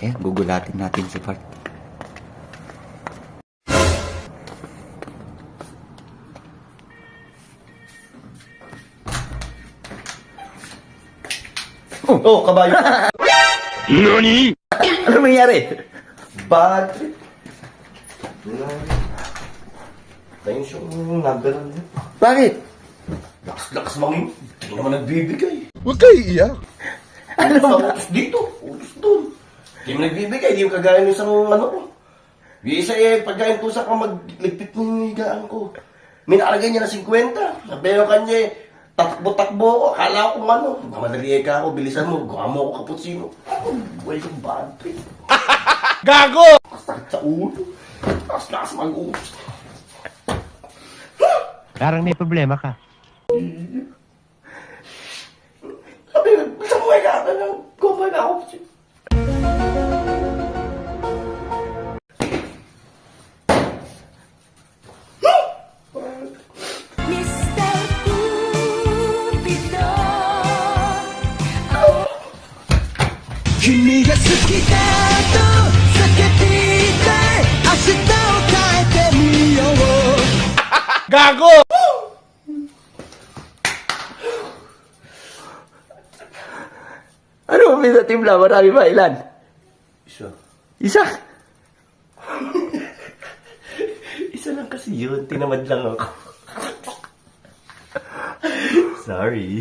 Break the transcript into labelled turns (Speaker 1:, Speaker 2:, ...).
Speaker 1: Ayan, gugulatin natin si Bart.
Speaker 2: Oh, kabayo.
Speaker 1: NANI?! Ano nangyari?
Speaker 2: Bad trip. Tension number one.
Speaker 1: Bakit?
Speaker 2: Lakas mangin. Hindi naman nagbibigay.
Speaker 3: Huwag kayo iiyak.
Speaker 1: Ano
Speaker 2: Sa
Speaker 1: ba?
Speaker 2: utos dito, utos doon. Hindi mo nagbibigay, hindi mo kagaya ng isang ano ko. Yung isa pagkain ko sa magligpit ng higaan ko. Minalagay niya na 50. Sabi ko kanya takbo-takbo ako. Akala ko kung ano. Mamadali ka ako, bilisan mo. Gawa mo ako cappuccino. Buhay yung bad trip.
Speaker 3: Gago!
Speaker 2: Sakit sa ulo. Takas mag-utos.
Speaker 4: Parang may problema ka.
Speaker 2: Sabi ko, bilisan mo ka. Gawa ka ako.
Speaker 5: Mr. Cupido
Speaker 6: 君が好きだと叫びたい明日を変えてみよう
Speaker 3: Gago!
Speaker 1: Ano ba sa timla? Marami ba? Ilan?
Speaker 2: Isa.
Speaker 1: Isa?
Speaker 2: Isa lang kasi yun. Tinamad lang ako. Sorry.